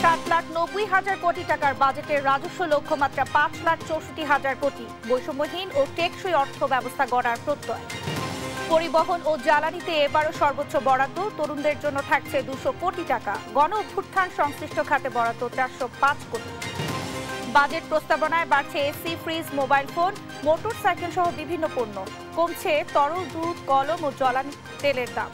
7,90,000 কোটি টাকার বাজেটের রাজস্ব লক্ষ্যমাত্রা 5,64,000 কোটি। বৈষম্যহীন ও টেকসই অর্থ ব্যবস্থা গড়ার প্রত্যয়। পরিবহন ও জ্বালানিতে এবারও সর্বোচ্চ বরাদ্দ, তরুণদের জন্য থাকছে 200 কোটি টাকা। গণ অভ্যুত্থান সংশ্লিষ্ট খাতে বরাদ্দ 405 কোটি। বাজেট প্রস্তাবনায় বাড়ছে AC, fridge, mobile phone, motorcycle সহ বিভিন্ন পণ্য। কমছে তরল দুধ, কলম ও জ্বালানি তেলের দাম।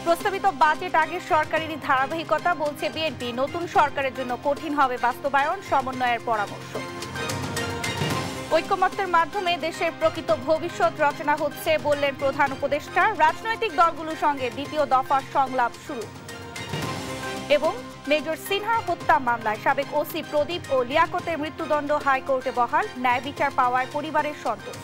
প্রস্তাবিত বাজেট আগের সরকারেরই ধারাবাহিকতা, বলছে বিএনপি। নতুন সরকারের জন্য কঠিন হবে বাস্তবায়ন, সমন্বয়ের পরামর্শ। ঐকমত্যের মাধ্যমে দেশের প্রকৃত ভবিষ্যৎ রচনা হচ্ছে, বললেন প্রধান উপদেষ্টা। রাজনৈতিক দলগুলোর সঙ্গে দ্বিতীয় দফার সংলাপ শুরু। এবং মেজর সিনহা হত্যা মামলায় সাবেক ওসি প্রদীপ ও লিয়াকতের মৃত্যুদণ্ড হাইকোর্টে বহাল, ন্যায় বিচার পাওয়ায় পরিবারের সন্তোষ।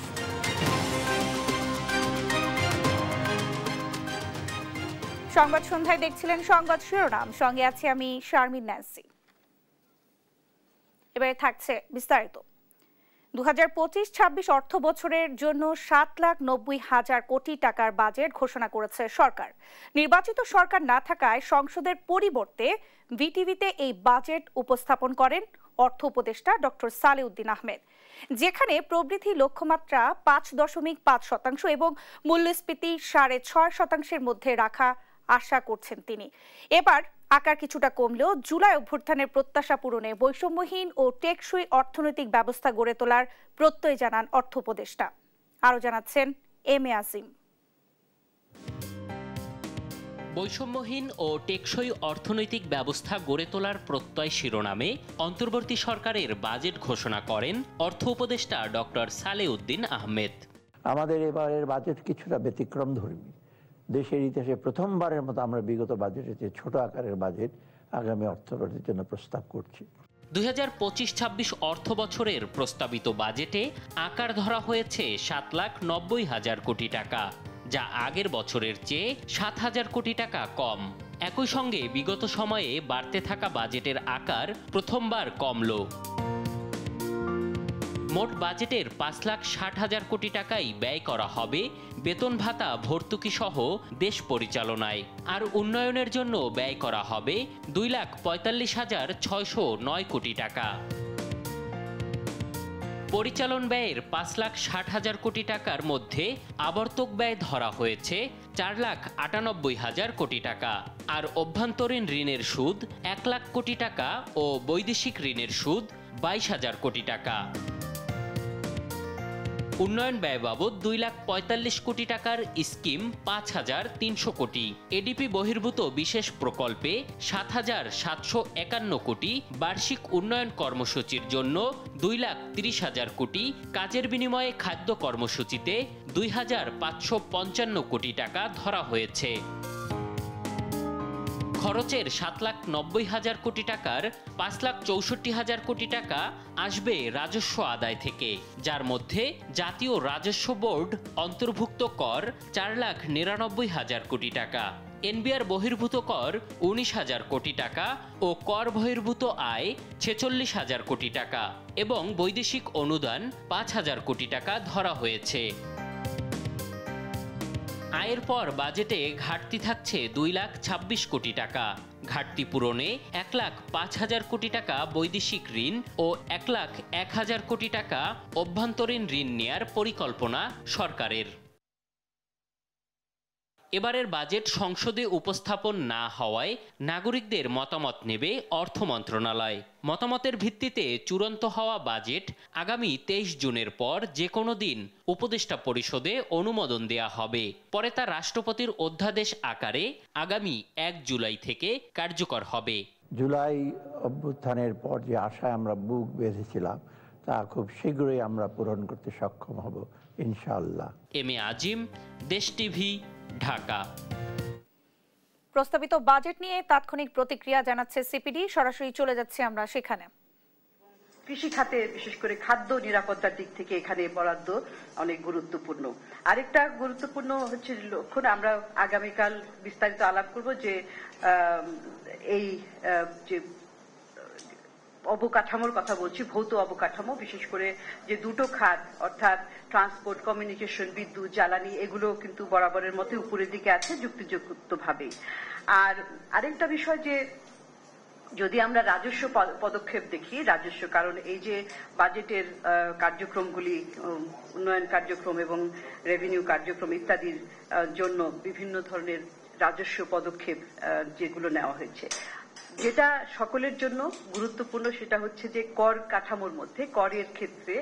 সংবাদ সন্ধ্যায় দেখছিলেন সংবাদ শিরোনাম, সঙ্গে আছি আমি শারমিন ন্যান্সি। এবারে থাকছে বিস্তারিত। 2025-26 অর্থ বছরের জন্য 7,90,000 কোটি টাকার বাজেট ঘোষণা করেছে সরকার। নির্বাচিত সরকার না থাকায় সংসদের পরিবর্তে ভিটিভিতে এই বাজেট উপস্থাপন করেন অর্থ উপদেষ্টা ডক্টর সালেউদ্দিন আহমেদ, যেখানে প্রবৃদ্ধি লক্ষ্যমাত্রা 5.5% এবং মূল্যস্ফীতি 6.5% মধ্যে রাখা আশা করছেন তিনি। এবার আকার কিছুটা কমলেও জুলাই অভ্যুত্থানের প্রত্যাশা পূরণে বৈষম্যহীন ও টেকসই অর্থনৈতিক ব্যবস্থা গড়ে তোলার প্রত্যয় জানান অর্থ উপদেষ্টা। আরও জানাচ্ছেন এম এ আজিম। বৈষম্যহীন ও টেকসই অর্থনৈতিক ব্যবস্থা গড়ে তোলার প্রত্যয় শিরোনামে অন্তর্বর্তী সরকারের বাজেট ঘোষণা করেন অর্থ উপদেষ্টা ডক্টর সালেউদ্দিন আহমেদ। আমাদের এবারের বাজেট কিছুটা ব্যতিক্রমধর্মী। দেশের ইতিহাসে প্রথমবারের মতো আমরা বিগত বাজেটের যে ছোট আকারের বাজেট আগামী অর্থবর্ষের জন্য প্রস্তাব করছি। 2025-26 অর্থ বছরের প্রস্তাবিত বাজেটে আকার ধরা হয়েছে 7,90,000 কোটি টাকা, যা আগের বছরের চেয়ে 7,000 কোটি টাকা কম। একই সঙ্গে বিগত সময়ে বাড়তে থাকা বাজেটের আকার প্রথমবার কমল। মোট বাজেটের 5,60,000 কোটি টাকাই ব্যয় করা হবে বেতন ভাতা, ভর্তুকি সহ দেশ পরিচালনায়, আর উন্নয়নের জন্য ব্যয় করা হবে 2,45,609 কোটি টাকা। পরিচালন ব্যয়ের 5,60,000 কোটি টাকার মধ্যে আবর্তক ব্যয় ধরা হয়েছে 4,98,000 কোটি টাকা, আর অভ্যন্তরীণ ঋণের সুদ 1 লাখ কোটি টাকা ও বৈদেশিক ঋণের সুদ 22,000 কোটি টাকা। উন্নয়ন ব্যয় বাবদ 2,45,000 কোটি টাকার স্কিম 5,300 কোটি, এডিপি বহির্ভূত বিশেষ প্রকল্পে 7,751 কোটি, বার্ষিক উন্নয়ন কর্মসূচির জন্য 2,30,000 কোটি, কাজের বিনিময়ে খাদ্য কর্মসূচিতে 2,555 কোটি টাকা ধরা হয়েছে। খরচের 7,90,000 কোটি টাকার 5,64,000 কোটি টাকা আসবে রাজস্ব আদায় থেকে, যার মধ্যে জাতীয় রাজস্ব বোর্ড অন্তর্ভুক্ত কর 4,99,000 কোটি টাকা, এনবিআর বহির্ভূত কর 19,000 কোটি টাকা ও কর বহির্ভূত আয় 46,000 কোটি টাকা এবং বৈদেশিক অনুদান 5,000 কোটি টাকা ধরা হয়েছে। আয়ের পর বাজেটে ঘাটতি থাকছে 2,26,000 কোটি টাকা। ঘাটতি পূরণে 1,05,000 কোটি টাকা বৈদেশিক ঋণ ও 1,01,000 কোটি টাকা অভ্যন্তরীণ ঋণ নেয়ার পরিকল্পনা সরকারের। এবারের বাজেট সংসদে উপস্থাপন না হওয়ায় নাগরিকদের মতামত নেবে অর্থ মন্ত্রণালয়। মতামতের ভিত্তিতে চূড়ান্ত হওয়া বাজেট আগামী 23 জুনের পর যে কোনো দিন উপদেষ্টা পরিষদে অনুমোদন দেয়া হবে। পরে তা রাষ্ট্রপতির অধ্যাদেশ আকারে আগামী 1 জুলাই থেকে কার্যকর হবে। জুলাই অভ্যুত্থানের পর যে আশায় আমরা বুক বেঁধেছিলাম তা খুব শীঘ্রই আমরা পূরণ করতে সক্ষম হব ইনশাআল্লাহ। এম এ আজিম, দেশ টিভি, ঢাকা। প্রস্তাবিত বাজেট নিয়ে তাৎক্ষণিক প্রতিক্রিয়া জানাচ্ছে সিপিডি। সরাসরি চলে যাচ্ছে আমরা সেখানে। কৃষি খাতে বিশেষ করে খাদ্য নিরাপত্তার দিক থেকে এখানে বরাদ্দ অনেক গুরুত্বপূর্ণ। আরেকটা গুরুত্বপূর্ণ হচ্ছে লক্ষণ, আমরা আগামীকাল বিস্তারিত আলাপ করব যে এই যে অবকাঠামোর কথা বলছি, ভৌত অবকাঠামো, বিশেষ করে যে দুটো খাত অর্থাৎ ট্রান্সপোর্ট, কমিউনিকেশন, বিদ্যুৎ, জ্বালানি, এগুলো কিন্তু বরাবরের মতো উপরের দিকে আছে যুক্তিযুক্তভাবে। আর আরেকটা বিষয় যে যদি আমরা রাজস্ব পদক্ষেপ দেখি, রাজস্ব, কারণ এই যে বাজেটের কার্যক্রমগুলি, উন্নয়ন কার্যক্রম এবং রেভিনিউ কার্যক্রম ইত্যাদির জন্য বিভিন্ন ধরনের রাজস্ব পদক্ষেপ যেগুলো নেওয়া হয়েছে, যেটা সকলের জন্য গুরুত্বপূর্ণ সেটা হচ্ছে যে কর কাঠামোর মধ্যে করের ক্ষেত্রে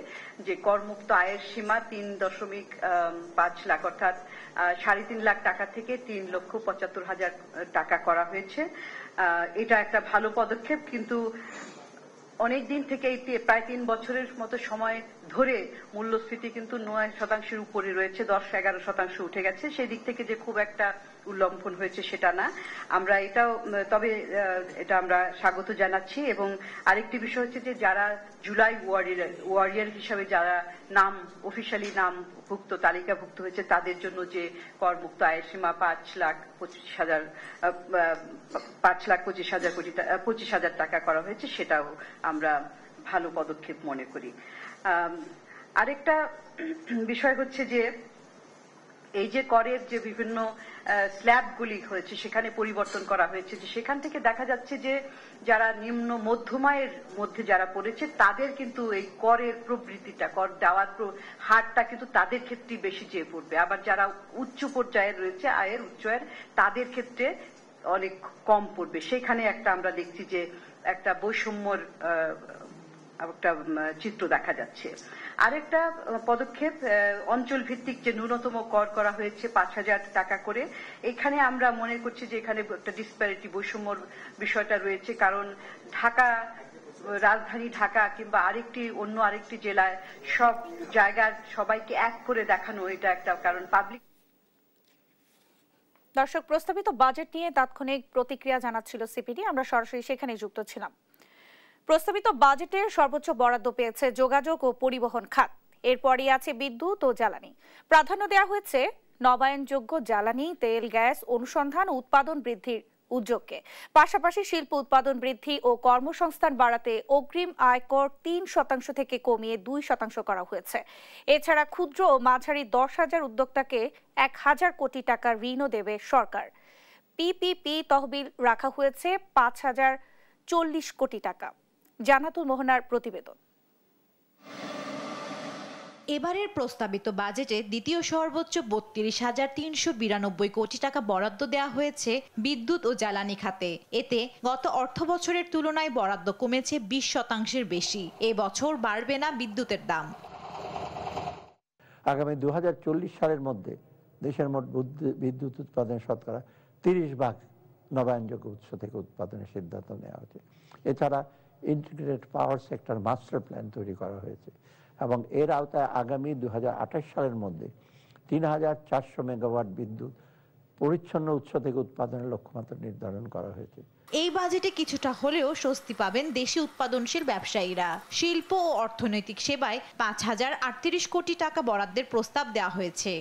যে করমুক্ত আয়ের সীমা 3.5 লাখ অর্থাৎ 3.5 লাখ টাকা থেকে 3,75,000 টাকা করা হয়েছে। এটা একটা ভালো পদক্ষেপ, কিন্তু অনেক দিন থেকে প্রায় 3 বছরের মতো সময় ধরে মূল্যস্ফীতি কিন্তু 9% উপরে রয়েছে, 10-11% উঠে গেছে। সেই দিক থেকে যে খুব একটা উল্লঙ্ঘন হয়েছে সেটা না, আমরা এটাও, তবে এটা আমরা স্বাগত জানাচ্ছি। এবং আরেকটি বিষয় হচ্ছে যে যারা জুলাই ওয়ারিয়ার হিসাবে যারা নাম অফিসিয়ালি নামভুক্ত তালিকাভুক্ত হয়েছে তাদের জন্য যে করমুক্ত আয়ের সীমা 5,25,000 টাকা করা হয়েছে, সেটাও আমরা ভালো পদক্ষেপ মনে করি। আরেকটা বিষয় হচ্ছে যে এই যে করের যে বিভিন্ন স্ল্যাবগুলি হয়েছে সেখানে পরিবর্তন করা হয়েছে, যে সেখান থেকে দেখা যাচ্ছে যে যারা নিম্ন মধ্যম আয়ের মধ্যে যারা পড়েছে তাদের কিন্তু এই করের প্রবৃত্তিটা, কর দেওয়ার হারটা কিন্তু তাদের ক্ষেত্রে বেশি যেয়ে পড়বে। আবার যারা উচ্চ পর্যায়ের রয়েছে আয়ের, উচ্চ আয়ের, তাদের ক্ষেত্রে অনেক কম পড়বে। সেখানে একটা আমরা দেখছি যে একটা বৈষম্যর একটা চিত্র দেখা যাচ্ছে। আরেকটা পদক্ষেপ, অঞ্চল ভিত্তিক যে ন্যূনতম কর করা হয়েছে 5,000 টাকা করে, এখানে আমরা মনে করছি যে এখানে একটা ডিসপ্যারিটি, বৈষম্যর বিষয়টা রয়েছে। কারণ ঢাকা, রাজধানী ঢাকা কিংবা অন্য আরেকটি জেলায় সব জায়গার সবাইকে এক করে দেখানো, এটা একটা কারণ পাবলিক। দর্শক, প্রস্তাবিত বাজেট নিয়ে তাৎক্ষণিক প্রতিক্রিয়া জানাচ্ছিল সিপিডি, আমরা সরাসরি সেখানে যুক্ত ছিলাম। প্রস্তাবিত বাজেটের সর্বোচ্চ বরাদ্দ পেয়েছে যোগাযোগ ও পরিবহন খাত, এরপরই আছে বিদ্যুৎ ও জ্বালানি। প্রাধান্য দেওয়া হয়েছে নবায়নযোগ্য জ্বালানি, তেল, গ্যাস অনুসন্ধান ও উৎপাদন বৃদ্ধির উদ্যোগকে। পাশাপাশি শিল্প উৎপাদন বৃদ্ধি ও কর্মসংস্থান বাড়াতে অগ্রিম আয়কর 3% থেকে কমিয়ে 2% করা হয়েছে। এছাড়া ক্ষুদ্র ও মাঝারি 10,000 উদ্যোক্তাকে 1,000 কোটি টাকা ঋণও দেবে সরকার। পিপিপি তহবিল রাখা হয়েছে 5,040 কোটি টাকা। জান্নাতুল মোহনার প্রতিবেদন। এবারের প্রস্তাবিত বাজেটে দ্বিতীয় সর্বোচ্চ 32,392 কোটি টাকা বরাদ্দ দেওয়া হয়েছে বিদ্যুৎ ও জ্বালানি খাতে। এতে গত অর্থ বছরের তুলনায় বরাদ্দ কমেছে 20% বেশি। এবছর বাড়বে না বিদ্যুতের দাম। আগামী 2040 সালের মধ্যে দেশের মোট বিদ্যুৎ উৎপাদনের শতকরা 30% নবায়নযোগ্য উৎস থেকে উৎপাদনের সিদ্ধান্ত নেওয়া হয়েছে। এছাড়া integrated power sector master plan তৈরি করা হয়েছে এবং এর আওতায় আগামী 2028 সালের মধ্যে 3,400 মেগাওয়াট বিদ্যুৎ পরিচ্ছন্ন উৎস থেকে উৎপাদনের লক্ষ্যমাত্রা নির্ধারণ করা হয়েছে। এই বাজেটে কিছুটা হলেও স্বস্তি পাবেন দেশি উৎপাদনশীল ব্যবসায়ীরা। শিল্প ও অর্থনৈতিক সেবায় 5,038 কোটি টাকা বরাদ্দের প্রস্তাব দেওয়া হয়েছে।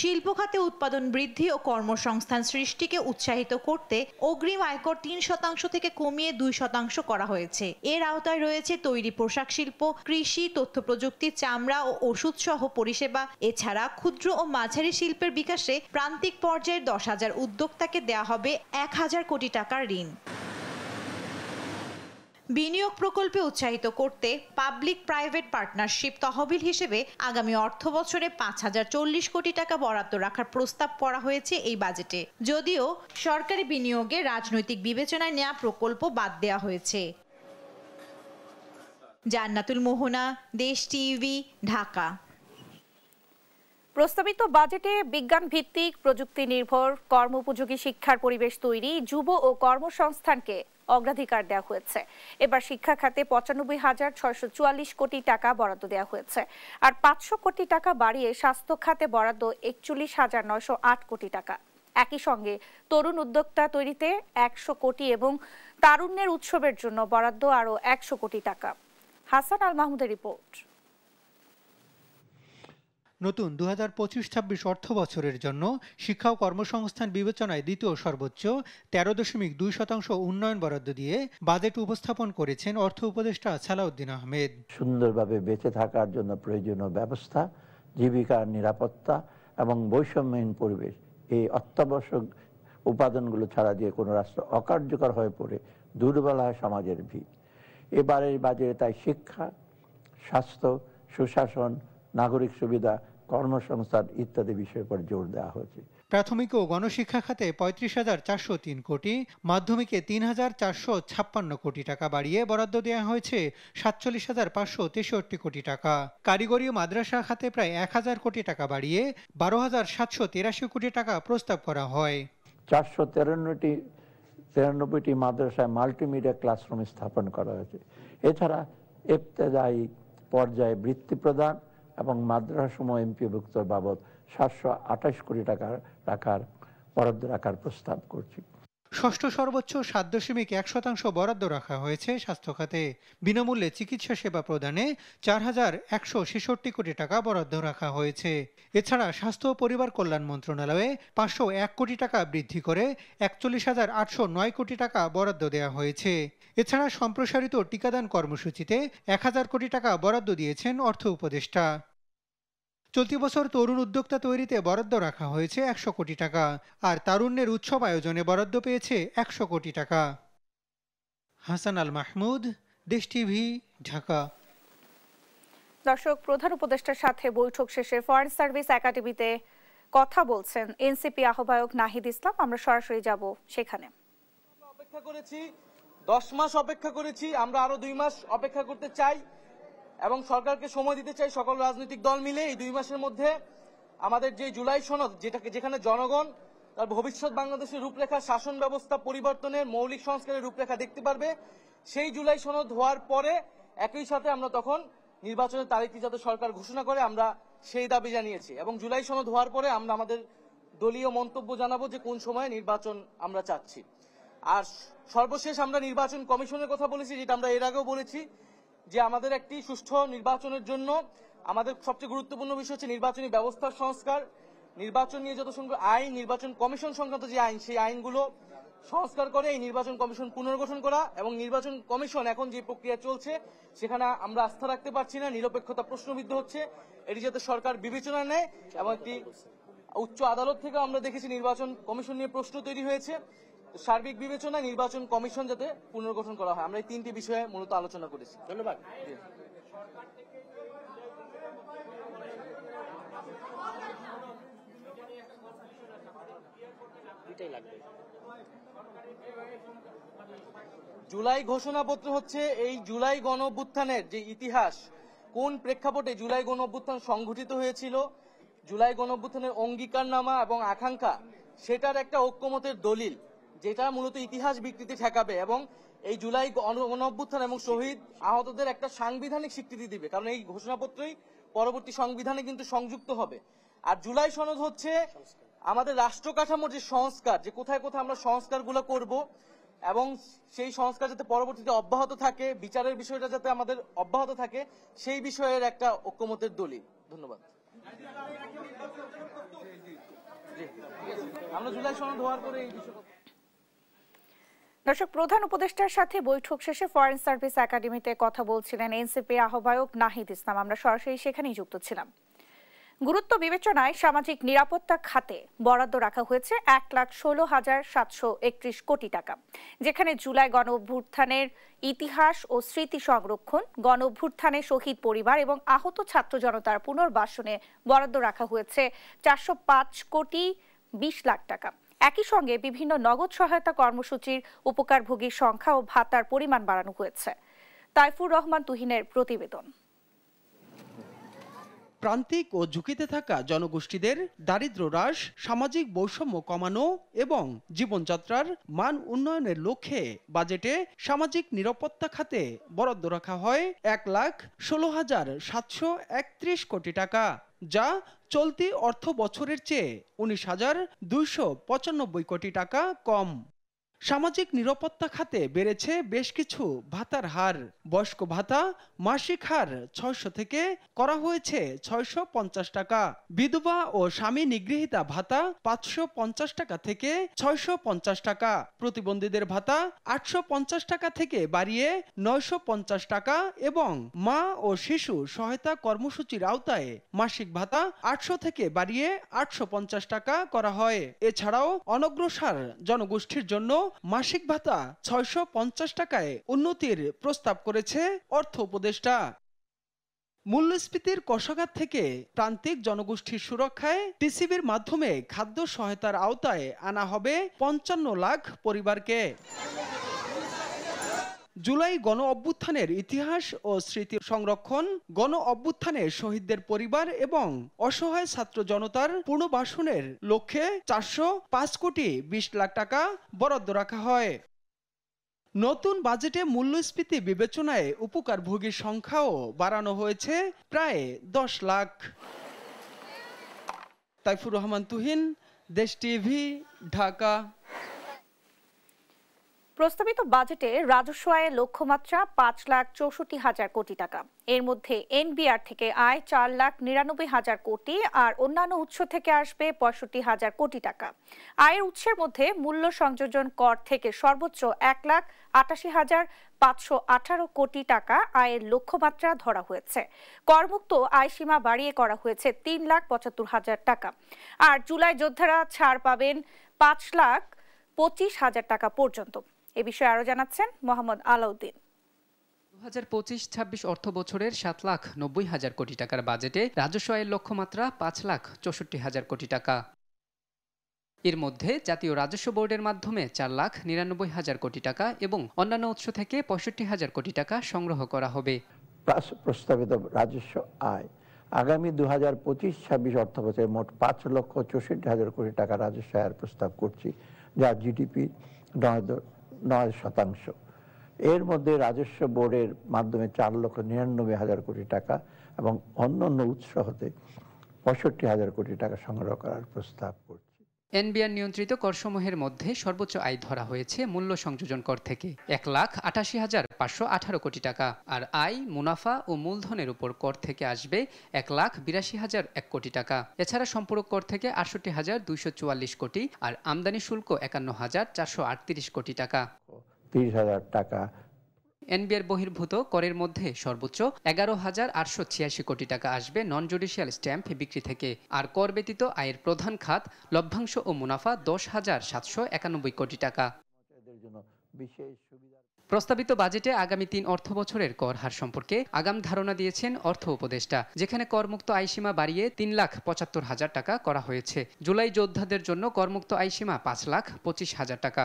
শিল্প খাতে উৎপাদন বৃদ্ধি ও কর্মসংস্থান সৃষ্টিকে উৎসাহিত করতে অগ্রিম আয়কর 3% থেকে কমিয়ে 2% করা হয়েছে। এর আওতায় রয়েছে তৈরি পোশাক শিল্প, কৃষি, তথ্য প্রযুক্তি, চামড়া ও ওষুধ সহ পরিষেবা। এছাড়া ক্ষুদ্র ও মাঝারি শিল্পের বিকাশে প্রান্তিক পর্যায়ের 10,000 উদ্যোক্তাকে দেয়া হবে 1,000 কোটি টাকার ঋণ। বিনিয়োগ প্রকল্পে উৎসাহিত করতে পাবলিক প্রাইভেট পার্টনারশিপ তহবিল হিসেবে আগামী অর্থ বছরে 5,040 কোটি টাকা বরাদ্দ রাখার প্রস্তাব করা হয়েছে এই বাজেটে। যদিও সরকারি বিনিয়োগে রাজনৈতিক বিবেচনায় নেওয়া প্রকল্প বাদ দেওয়া হয়েছে। জান্নাতুল মোহনা, দেশ টিভি, ঢাকা। প্রস্তাবিত বাজেটে বিজ্ঞান ভিত্তিক, প্রযুক্তি নির্ভর, কর্মোপযোগী শিক্ষার পরিবেশ তৈরি, যুব ও কর্মসংস্থানকে অগ্রাধিকার দেওয়া হয়েছে। এবার শিক্ষা খাতে 95,644 কোটি টাকা বরাদ্দ দেওয়া হয়েছে, আর 500 কোটি টাকা বাড়িয়ে স্বাস্থ্য খাতে বরাদ্দ 41,908 কোটি টাকা। একই সঙ্গে তরুণ উদ্যোক্তা তৈরিতে 100 কোটি এবং তারুণ্যের উৎসবের জন্য বরাদ্দ আরও 100 কোটি টাকা। হাসান আল মাহমুদের রিপোর্ট। নতুন 2025-26 অর্থ বছরের জন্য শিক্ষা ও কর্মসংস্থান বিবেচনায় দ্বিতীয় সর্বোচ্চ 13.2% উন্নয়ন বরাদ্দ দিয়ে বাজেট উপস্থাপন করেছেন অর্থ উপদেষ্টা সালাউদ্দিন আহমেদ। সুন্দরভাবে বেঁচে থাকার জন্য প্রয়োজনীয় ব্যবস্থা, জীবিকার নিরাপত্তা এবং বৈষম্যহীন পরিবেশ, এই অত্যাবশ্যক উপাদানগুলো ছাড়া যে কোনো রাষ্ট্র অকার্যকর হয়ে পড়ে দুর্বল হয় সমাজের ভিত। এবারের বাজেটে তাই শিক্ষা, স্বাস্থ্য, সুশাসন, নাগরিক সুবিধা, কর্মসংস্থান ইত্যাদি বিষয়ের উপর জোর দেওয়া হয়েছে। প্রাথমিক ও গণশিক্ষা খাতে ৩৫,৪০৩ কোটি, মাধ্যমিকে ৩,৪৫৬ কোটি টাকা বাড়িয়ে বরাদ্দ দেওয়া হয়েছে ৪৭,৫৬৩ কোটি টাকা। কারিগরি ও মাদ্রাসা খাতে প্রায় ১,০০০ কোটি টাকা বাড়িয়ে ১২,৭৮৩ কোটি টাকা প্রস্তাব করা হয়। ৪৯টি মাদ্রাসায় মাল্টিমিডিয়া ক্লাসরুম স্থাপন করা হয়েছে। এছাড়া ইবতেদায়ী পর্যায়ে বৃত্তি প্রদান এবং মাদ্রাসাসমূহ এমপিভুক্ত বাবদ ৭২৮ কোটি টাকা বরাদ্দ রাখার প্রস্তাব করছি। ষষ্ঠ সর্বোচ্চ ৭.১% বরাদ্দ রাখা হয়েছে স্বাস্থ্য খাতে। বিনামূল্যে চিকিৎসা সেবা প্রদানে ৪,১৬৬ কোটি টাকা বরাদ্দ রাখা হয়েছে। এছাড়া স্বাস্থ্য ও পরিবার কল্যাণ মন্ত্রণালয়ে ৫০১ কোটি টাকা বৃদ্ধি করে ৪১,৮০৯ কোটি টাকা বরাদ্দ দেওয়া হয়েছে। এছাড়া সম্প্রসারিত টিকাদান কর্মসূচিতে ১,০০০ কোটি টাকা বরাদ্দ দিয়েছেন অর্থ উপদেষ্টা। চলতি বছর তরুণ উদ্যোক্তা তৈরিতে বরাদ্দ রাখা হয়েছে ১০০ কোটি টাকা, আর তারুণ্যের উৎসব আয়োজনে বরাদ্দ পেয়েছে ১০০ কোটি টাকা। হাসান আল মাহমুদ, দেশ টিভি, ঢাকা। দর্শক, প্রধান উপদেষ্টার সাথে বৈঠক শেষে ফরেন সার্ভিস একাডেমিতে কথা বলছেন এনসিপি আহ্বায়ক নাহিদ ইসলাম। আমরা সরাসরি যাব সেখানে। অপেক্ষা করেছি 10 মাস অপেক্ষা করেছি, আমরা আরো 2 মাস অপেক্ষা করতে চাই এবং সরকারকে সময় দিতে চাই। সকল রাজনৈতিক দল মিলে এই 2 মাসের মধ্যে আমাদের যে জুলাই সনদ, যেখানে জনগণ তার ভবিষ্যৎ বাংলাদেশের রূপরেখা, শাসন ব্যবস্থা পরিবর্তনের মৌলিক সংস্কারের রূপরেখা দেখতে পারবে, সেই জুলাই সনদ হওয়ার পরে একই সাথে আমরা তখন নির্বাচনের তারিখটি যাতে সরকার ঘোষণা করে, আমরা সেই দাবি জানিয়েছি। এবং জুলাই সনদ হওয়ার পরে আমরা আমাদের দলীয় মন্তব্য জানাবো যে কোন সময়ে নির্বাচন আমরা চাচ্ছি। আর সর্বশেষ আমরা নির্বাচন কমিশনের কথা বলেছি, যেটা আমরা এর আগেও বলেছি যে আমাদের একটি সুষ্ঠু নির্বাচনের জন্য আমাদের সবচেয়ে গুরুত্বপূর্ণ বিষয় হচ্ছে নির্বাচনী ব্যবস্থার সংস্কার, নির্বাচন নিয়ে যত সংখ্যক আইন, নির্বাচন কমিশন সংক্রান্ত যে আইন, সেই আইনগুলো সংস্কার করে এই নির্বাচন কমিশন পুনর্গঠন করা। এবং নির্বাচন কমিশন এখন যে প্রক্রিয়া চলছে সেখানে আমরা আস্থা রাখতে পারছি না, নিরপেক্ষতা প্রশ্নবিদ্ধ হচ্ছে। এটি যাতে সরকার বিবেচনা নেয় এবং একটি উচ্চ আদালত থেকে আমরা দেখেছি নির্বাচন কমিশন নিয়ে প্রশ্ন তৈরি হয়েছে। সার্বিক বিবেচনায় নির্বাচন কমিশন যাতে পুনর্গঠন করা হয়, আমরা এই 3টি বিষয়ে মূলত আলোচনা করেছি। ধন্যবাদ। জুলাই ঘোষণাপত্র হচ্ছে এই জুলাই গণঅভ্যুত্থানের যে ইতিহাস, কোন প্রেক্ষাপটে জুলাই গণঅভ্যুত্থান সংঘটিত হয়েছিল, জুলাই গণঅভ্যুত্থানের অঙ্গীকারনামা এবং আকাঙ্ক্ষা, সেটার একটা ঐক্যমতের দলিল, যেটা মূলত ইতিহাস বিকৃতি ঠেকাবে এবং এই জুলাই গণঅভ্যুত্থান এবং শহীদ আহতদের একটা সাংবিধানিক স্বীকৃতি দিবে। কারণ এই ঘোষণাপত্রই পরবর্তী সংবিধানে কিন্তু সংযুক্ত হবে। আর জুলাই সনদ হচ্ছে আমাদের রাষ্ট্র কাঠামোর যে সংস্কার, যে কোথায় কোথায় আমরা সংস্কারগুলো করব এবং সেই সংস্কার যাতে পরবর্তীতে অব্যাহত থাকে, বিচারের বিষয়টা যাতে আমাদের অব্যাহত থাকে, সেই বিষয়ের একটা ঐক্যমতের দলিল। ধন্যবাদ। আমরা জুলাই সনদ হওয়ার পরে এই বিষয়। দর্শক, প্রধান উপদেষ্টার সাথে বৈঠক শেষে ফরেন সার্ভিস একাডেমিতে কথা বলছিলেন এনসিপি আহ্বায়ক নাহিদ ইসলাম। আমরা সরাসরি সেখানেই যুক্ত ছিলাম। গুরুত্ব বিবেচনায় সামাজিক নিরাপত্তা খাতে বরাদ্দ রাখা হয়েছে ১,১৬,৭৩১ কোটি টাকা, যেখানে জুলাই গণঅভ্যুত্থানের ইতিহাস ও স্মৃতি সংরক্ষণ, গণঅভ্যুত্থানে শহীদ পরিবার এবং আহত ছাত্র জনতার পুনর্বাসনে বরাদ্দ রাখা হয়েছে ৪০৫,২০,০০,০০০ টাকা। একই সঙ্গে বিভিন্ন নগদ সহায়তা কর্মসূচির উপকারভোগীর সংখ্যা ও ভাতার পরিমাণ বাড়ানো হয়েছে। তাইফুর রহমান তুহিনের প্রতিবেদন। প্রান্তিক ও ঝুঁকিতে থাকা জনগোষ্ঠীদের দারিদ্র্য হ্রাস, সামাজিক বৈষম্য কমানো এবং জীবনযাত্রার মান উন্নয়নের লক্ষ্যে বাজেটে সামাজিক নিরাপত্তা খাতে বরাদ্দ রাখা হয় ১,১৬,৭৩১ কোটি টাকা, যা চলতি অর্থ বছরের চেয়ে ১৯,২৯৫ কোটি টাকা কম। সামাজিক নিরাপত্তা খাতে বেড়েছে বেশ কিছু ভাতার হার। বয়স্ক ভাতা মাসিক হার 600 থেকে করা হয়েছে 650 টাকা। বিধবা ও স্বামী নিগৃহীতা ভাতা 550 টাকা থেকে 650 টাকা। প্রতিবন্ধীদের ভাতা 850 টাকা থেকে বাড়িয়ে 950 টাকা এবং মা ও শিশু সহায়তা কর্মসূচির আওতায় মাসিক ভাতা 800 থেকে বাড়িয়ে 850 টাকা করা হয়। এছাড়াও অনগ্রসর জনগোষ্ঠীর জন্য মাসিক ভাতা 650 টাকায় উন্নতির প্রস্তাব করেছে অর্থ উপদেষ্টা। মূল্যস্ফীতির কষাঘাত থেকে প্রান্তিক জনগোষ্ঠীর সুরক্ষায় টিসিবির মাধ্যমে খাদ্য সহায়তার আওতায় আনা হবে 55 লাখ পরিবারকে। জুলাই গণ অভ্যুত্থানের ইতিহাস ও স্মৃতি সংরক্ষণ, গণ অভ্যুত্থানে শহীদদের পরিবার এবং অসহায় ছাত্র জনতার পুনর্বাসনের লক্ষ্যে 405 কোটি 20 লাখ টাকা বরাদ্দ রাখা হয়। নতুন বাজেটে মূল্যস্ফীতি বিবেচনায় উপকারভোগীর সংখ্যাও বাড়ানো হয়েছে প্রায় 10 লাখ। তাইফুর রহমান তুহিন, দেশ টিভি, ঢাকা। প্রস্তাবিত বাজেটে রাজস্ব আয়ের লক্ষ্যমাত্রা 5,64,000 কোটি টাকা। এর মধ্যে এনবিআর থেকে আয় 4,99,000 কোটি আর অন্যান্য উৎস থেকে আসবে 65,000 কোটি টাকা। আয়ের উৎসের মধ্যে মূল্য সংযোজন কর থেকে সর্বোচ্চ 1,88,518 কোটি টাকা আয়ের লক্ষ্যমাত্রা ধরা হয়েছে। করমুক্ত আয়সীমা বাড়িয়ে করা হয়েছে 3,75,000 টাকা। আর জুলাই যোদ্ধারা ছাড় পাবেন 5,25,000 টাকা পর্যন্ত। এ বিষয়ে আরো জানাচ্ছেন মোহাম্মদ আলাউদ্দিন। 2025-26 অর্থ বছরের 7,90,000 কোটি টাকার বাজেটে রাজস্ব আয়ের লক্ষ্যমাত্রা 5,64,000 কোটি টাকা। এর মধ্যে জাতীয় রাজস্ব বোর্ডের মাধ্যমে 4,99,000 কোটি টাকা এবং অন্যান্য উৎস থেকে 65,000 কোটি টাকা সংগ্রহ করা হবে। প্রস্তাবিত রাজস্ব আয় আগামী 2025-26 অর্থ বছরে মোট 5,64,000 কোটি টাকা রাজস্ব আয়ের প্রস্তাব করছি, যা জিডিপি 9%। এর মধ্যে রাজস্ব বোর্ডের মাধ্যমে 4,99,000 কোটি টাকা এবং অন্যান্য উৎস হতে 65,000 কোটি টাকা সংগ্রহ করার প্রস্তাব করছি। এনবিআর নিয়ন্ত্রিত করসমূহের মধ্যে সর্বোচ্চ আয় ধরা হয়েছে মূল্য সংযোজন কর থেকে 1,88,518 কোটি টাকা। আর আয়, মুনাফা ও মূলধনের উপর কর থেকে আসবে 1,82,001 কোটি টাকা। এছাড়া সম্পূরক কর থেকে 68,244 কোটি আর আমদানি শুল্ক 51,438 কোটি টাকা। 30,000 টাকা। এনবিআর বহির্ভূত করের মধ্যে সর্বোচ্চ 11,886 কোটি টাকা আসবে নন জুডিশিয়াল স্ট্যাম্প বিক্রি থেকে। আর কর ব্যতীত আয়ের প্রধান খাত লভ্যাংশ ও মুনাফা 10,791 কোটি টাকা। প্রস্তাবিত বাজেটে আগামী 3 অর্থ বছরের কর হার সম্পর্কে আগাম ধারণা দিয়েছেন অর্থ উপদেষ্টা, যেখানে করমুক্ত আয়সীমা বাড়িয়ে 3,75,000 টাকা করা হয়েছে। জুলাই যোদ্ধাদের জন্য করমুক্ত আয়সীমা 5,25,000 টাকা।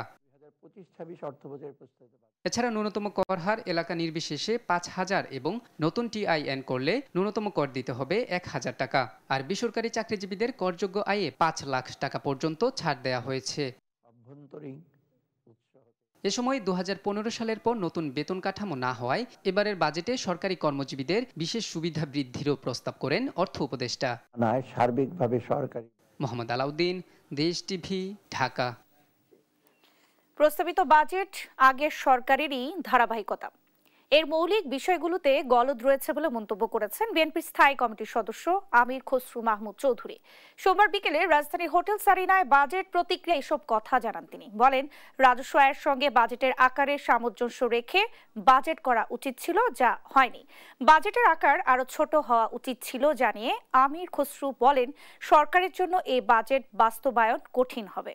এছাড়া ন্যূনতম কর হার এলাকা নির্বিশেষে 5,000 এবং নতুন টিআইএন করলে ন্যূনতম কর দিতে হবে 1,000 টাকা। আর বেসরকারি চাকরিজীবীদের করযোগ্য আয়ে 5 লাখ টাকা পর্যন্ত ছাড় দেওয়া হয়েছে। এ সময় 2015 সালের পর নতুন বেতন কাঠামো না হওয়ায় এবারের বাজেটে সরকারি কর্মজীবীদের বিশেষ সুবিধা বৃদ্ধিরও প্রস্তাব করেন অর্থ উপদেষ্টা। সার্বিকভাবে সরকারি। মোহাম্মদ আলাউদ্দিন, দেশ টিভি, ঢাকা। প্রস্তাবিত বাজেট আগের সরকারেরই ধারাবাহিকতা। এর মৌলিক বিষয়গুলোতে গলদ রয়েছে বলে মন্তব্য করেছেন বিএনপির স্থায়ী কমিটির সদস্য আমির খসরু মাহমুদ চৌধুরী। সোমবার বিকেলে রাজধানীর হোটেল সারিনায় বাজেট প্রতিক্রিয়া এসব কথা জানান তিনি। বলেন, রাজস্ব আয়ের সঙ্গে বাজেটের আকারের সামঞ্জস্য রেখে বাজেট করা উচিত ছিল, যা হয়নি। বাজেটের আকার আরো ছোট হওয়া উচিত ছিল জানিয়ে আমির খসরু বলেন, সরকারের জন্য এই বাজেট বাস্তবায়ন কঠিন হবে।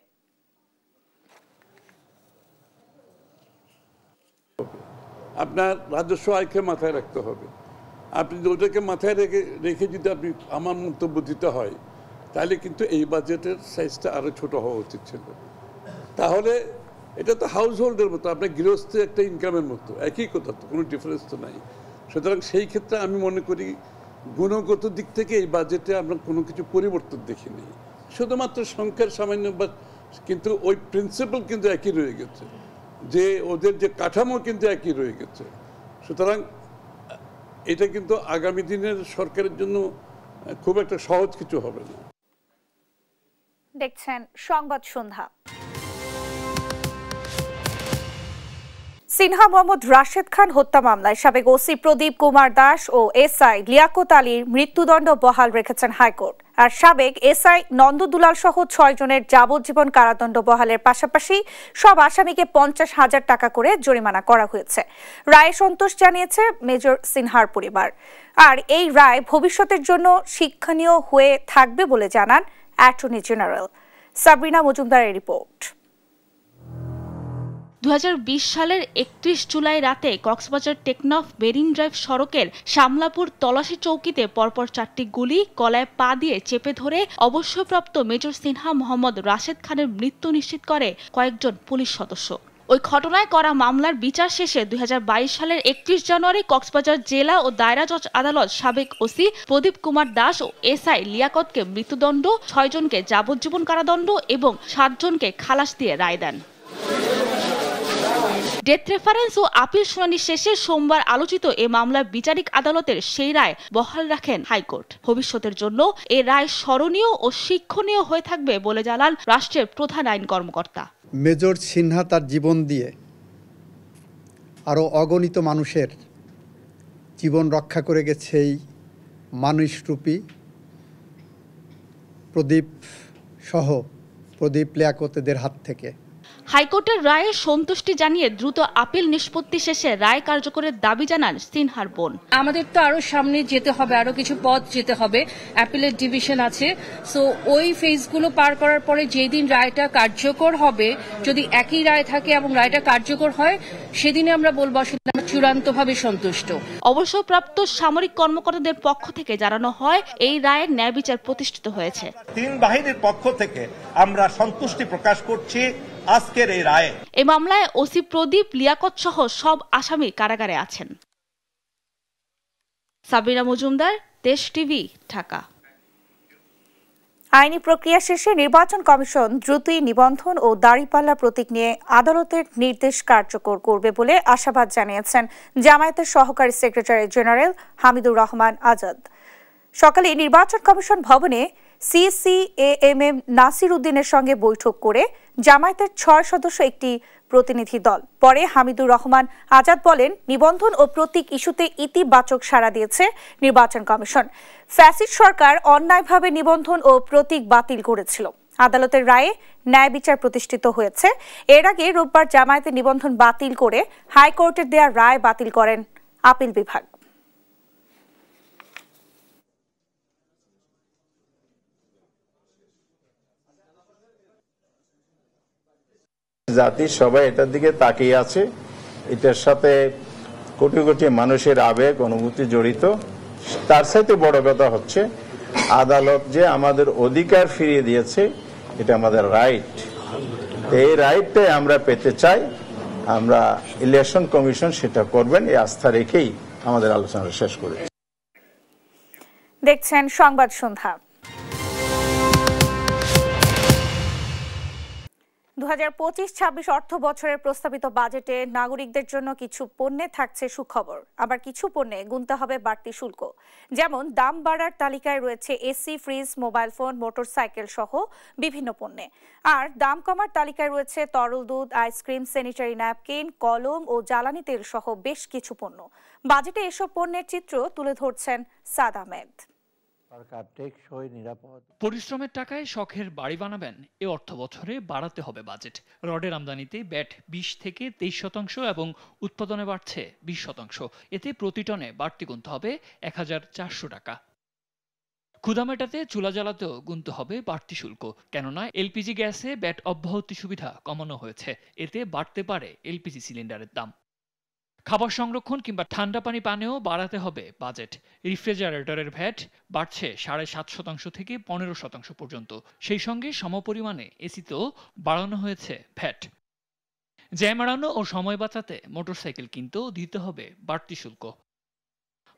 আপনার রাজস্ব আয়কে মাথায় রাখতে হবে। আপনি ওটাকে মাথায় রেখে যদি আপনি আমার মন্তব্য দিতে হয়, তাহলে কিন্তু এই বাজেটের সাইজটা আরও ছোট হওয়া উচিত ছিল। তাহলে এটা তো হাউস হোল্ডের মতো, আপনার গৃহস্থ একটা ইনকামের মতো, একই কথা, তো কোনো ডিফারেন্স তো নাই। সুতরাং সেই ক্ষেত্রে আমি মনে করি গুণগত দিক থেকে এই বাজেটে আমরা কোনো কিছু পরিবর্তন দেখিনি, শুধুমাত্র সংখ্যার সামান্য, কিন্তু ওই প্রিন্সিপাল কিন্তু একই রয়ে গেছে, যে ওদের যে কাঠামো কিন্তু একই রয়ে গেছে। সুতরাং এটা কিন্তু আগামী দিনের সরকারের জন্য খুব একটা সহজ কিছু হবে না। দেখছেন সংবাদ সন্ধ্যা। সিনহা মোহাম্মদ রাশেদ খান হত্যা মামলায় সাবেক ওসি প্রদীপ কুমার দাস ও এসআই লিয়াকত আলীর মৃত্যুদণ্ড বহাল রেখেছেন হাইকোর্ট। আর সাবেক এসআই নন্দ দুলাল সহ 6 জনের যাবজ্জীবন কারাদণ্ড বহালের পাশাপাশি সব আসামিকে 50,000 টাকা করে জরিমানা করা হয়েছে। রায়ে সন্তোষ জানিয়েছে মেজর সিনহার পরিবার। আর এই রায় ভবিষ্যতের জন্য শিক্ষণীয় হয়ে থাকবে বলে জানান অ্যাটর্নি জেনারেল। সাবরিনা মজুমদারের রিপোর্ট। 2020 সালের 31 জুলাই রাতে কক্সবাজার টেকনাফ মেরিন ড্রাইভ সড়কের শামলাপুর তল্লাশি চৌকিতে পরপর 4টি গুলি গলায় পা দিয়ে চেপে ধরে অবসরপ্রাপ্ত মেজর সিনহা মোহাম্মদ রাশেদ খানের মৃত্যু নিশ্চিত করে কয়েকজন পুলিশ সদস্য। ওই ঘটনায় করা মামলার বিচার শেষে 2022 সালের 31 জানুয়ারি কক্সবাজার জেলা ও দায়রা জজ আদালত সাবেক ওসি প্রদীপ কুমার দাস ও এসআই লিয়াকতকে মৃত্যুদণ্ড, 6 জনকে যাবজ্জীবন কারাদণ্ড এবং 7 জনকে খালাস দিয়ে রায় দেন। ডেথ রেফারেন্স ও আপিল শুনানি শেষে সোমবার আলোচিত এ মামলার বিচারিক আদালতের সেই রায় বহাল রাখেন হাইকোর্ট। ভবিষ্যতের জন্য এ রায় স্মরণীয় ও শিক্ষণীয় হয়ে থাকবে বলে জানান রাষ্ট্রের প্রধান আইন কর্মকর্তা। মেজর সিনহা তার জীবন দিয়ে আরও অগণিত মানুষের জীবন রক্ষা করে গেছে এই মানুষরূপী প্রদীপ লিয়াকতদের হাত থেকে। হাইকোর্টের রায়ে সন্তুষ্টি জানিয়ে দ্রুত আপিল নিষ্পত্তি শেষে রায় কার্যকরের দাবি জানান সিনহার বোন। আমাদের তো আরো সামনে যেতে হবে, আরো কিছু পথ যেতে হবে, অ্যাপিলের ডিভিশন আছে। সো ওই ফেজগুলো পার করার পরে যেদিন রায়টা কার্যকর হবে, যদি একই রায় থাকে এবং রায়টা কার্যকর হয়, সেদিনে আমরা বলবো আসলে আমরা চূড়ান্তভাবে সন্তুষ্ট। অবসরপ্রাপ্ত সামরিক কর্মকর্তাদের পক্ষ থেকে জানানো হয় এই রায়ের ন্যায় বিচার প্রতিষ্ঠিত হয়েছে। 3 বাহিনীর পক্ষ থেকে আমরা সন্তুষ্টি প্রকাশ করছি আজকের এই রায়ে। এই মামলায় ওসি প্রদীপ লিয়াকত সহ সব আসামি কারাগারে আছেন। সাবরিনা মজুমদার, দেশ টিভি, ঢাকা। আইনি প্রক্রিয়া শেষে নির্বাচন কমিশন দ্রুতই নিবন্ধন ও দাঁড়িপাল্লা প্রতীক নিয়ে আদালতের নির্দেশ কার্যকর করবে বলে আশাবাদ জানিয়েছেন জামায়াতের সহকারী সেক্রেটারি জেনারেল হামিদুর রহমান আজাদ। সকালে নির্বাচন কমিশন ভবনে সিসিএএমএম নাসির উদ্দিনের সঙ্গে বৈঠক করে জামায়াতের 6 সদস্য একটি প্রতিনিধি দল। পরে হামিদুর রহমান আজাদ বলেন, নিবন্ধন ও প্রতীক ইস্যুতে ইতিবাচক সাড়া দিয়েছে নির্বাচন কমিশন। ফ্যাসিস্ট সরকার অন্যায়ভাবে নিবন্ধন ও প্রতীক বাতিল করেছিল। আদালতের রায়ে ন্যায় বিচার প্রতিষ্ঠিত হয়েছে। এর আগে রোববার জামায়াতের নিবন্ধন বাতিল করে হাইকোর্টের দেয়া রায় বাতিল করেন আপিল বিভাগ। জাতি সবাই এটার দিকে তাকিয়ে আছে। এটার সাথে কোটি কোটি মানুষের আবেগ অনুভূতি জড়িত। তার সাথে বড় কথা হচ্ছে আদালত যে আমাদের অধিকার ফিরিয়ে দিয়েছে, এটা আমাদের রাইট। এই রাইটটাই আমরা পেতে চাই। আমরা ইলেকশন কমিশন সেটা করবেন এই আস্থা রেখেই আমাদের আলোচনা শেষ করেছি। দেখছেন সংবাদ সন্ধ্যা। 2025-26 অর্থ বছরের প্রস্তাবিত বাজেটে নাগরিকদের জন্য কিছু পণ্যে থাকছে সুখবর, আবার কিছু পণ্যে গুনতে হবে বাড়তি শুল্ক। যেমন দাম বাড়ার তালিকায় রয়েছে AC, fridge, mobile phone, motorcycle সহ বিভিন্ন পণ্যে। আর দাম কমার তালিকায় রয়েছে তরল দুধ, আইসক্রিম, স্যানিটারি ন্যাপকিন, কলম ও জ্বালানি তেল সহ বেশ কিছু পণ্য। বাজেটে এসব পণ্যের চিত্র তুলে ধরছেন সাদ আহমেদ। পরিশ্রমের টাকায় শখের বাড়ি বানাবেন, এ অর্থ বছরে বাড়াতে হবে বাজেট। রডের আমদানিতে ব্যাট 20 থেকে 23% এবং উৎপাদনে বাড়ছে 20%। এতে প্রতি টনে বাড়তি গুনতে হবে 1400 টাকা। ক্ষুধা মেটাতে চুলা জ্বালাতেও গুনতে হবে বাড়তি শুল্ক, কেননা এলপিজি গ্যাসে ব্যাট অব্যাহতি সুবিধা কমানো হয়েছে। এতে বাড়তে পারে এলপিজি সিলিন্ডারের দাম। খাবার সংরক্ষণ কিংবা ঠান্ডা পানি পানেও বাড়াতে হবে বাজেট। রেফ্রিজারেটরের ভ্যাট বাড়ছে 7.5% থেকে 15% পর্যন্ত। সেই সঙ্গে সমপরিমাণে এসিতেও বাড়ানো হয়েছে ভ্যাট। জ্যাম এড়ানো ও সময় বাঁচাতে মোটরসাইকেল কিনতেও দিতে হবে বাড়তি শুল্ক।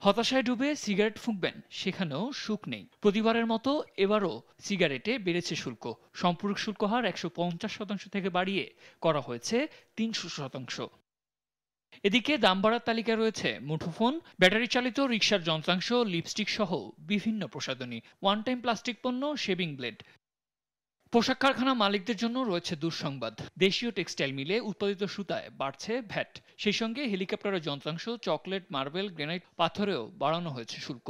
হতাশায় ডুবে সিগারেট ফুঁকবেন, সেখানেও সুখ নেই। প্রতিবারের মতো এবারও সিগারেটে বেড়েছে শুল্ক। সম্পূরক শুল্ক হার 150% থেকে বাড়িয়ে করা হয়েছে 300%। এদিকে দাম বাড়ার তালিকায় রয়েছে মুঠোফোন, ব্যাটারি চালিত রিকশার যন্ত্রাংশ, লিপস্টিক সহ বিভিন্ন প্রসাধনী, ওয়ান টাইম প্লাস্টিক পণ্য, শেভিং ব্লেড। পোশাক কারখানা মালিকদের জন্য রয়েছে দুঃসংবাদ। দেশীয় টেক্সটাইল মিলে উৎপাদিত সুতায় বাড়ছে ভ্যাট। সেই সঙ্গে হেলিকপ্টারের যন্ত্রাংশ, চকলেট, মার্বেল, গ্রেনাইট, পাথরেও বাড়ানো হয়েছে শুল্ক।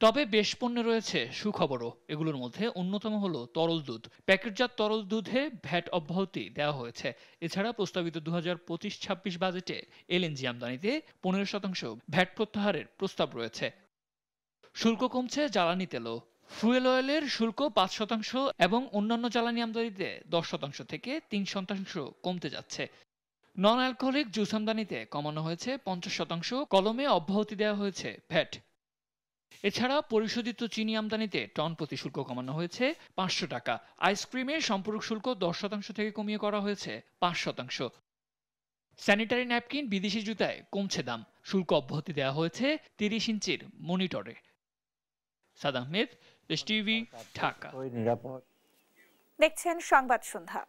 তবে বেশ পণ্যে রয়েছে সুখবরও। এগুলোর মধ্যে অন্যতম হলো তরল দুধ। প্যাকেটজাত তরল দুধে ভ্যাট অব্যাহতি দেওয়া হয়েছে। এছাড়া প্রস্তাবিত 2025-26 বাজেটে এলএনজি আমদানিতে 15% ভ্যাট প্রত্যাহারের প্রস্তাব রয়েছে। শুল্ক কমছে জ্বালানি তেলও। ফুয়েল অয়েলের শুল্ক 5% এবং অন্যান্য জ্বালানি আমদানিতে 10% থেকে 3% কমতে যাচ্ছে। নন অ্যালকোহলিক জুস আমদানিতে কমানো হয়েছে 50%, কলমে অব্যাহতি দেওয়া হয়েছে ভ্যাট। এছাড়া পরিশোধিত চিনি আমদানিতে টন প্রতি শুল্ক কমানো হয়েছে 500 টাকা। আইসক্রিমে সম্পূরক শুল্ক 10% থেকে কমিয়ে করা হয়েছে 5%। স্যানিটারি ন্যাপকিন, বিদেশি জুতায় কমছে দাম। শুল্ক অব্যাহতি দেওয়া হয়েছে 30 ইঞ্চির মনিটরে। সাদ আহমেদ, দেশ টিভি, ঢাকা। দেখছেন সংবাদ সন্ধ্যা।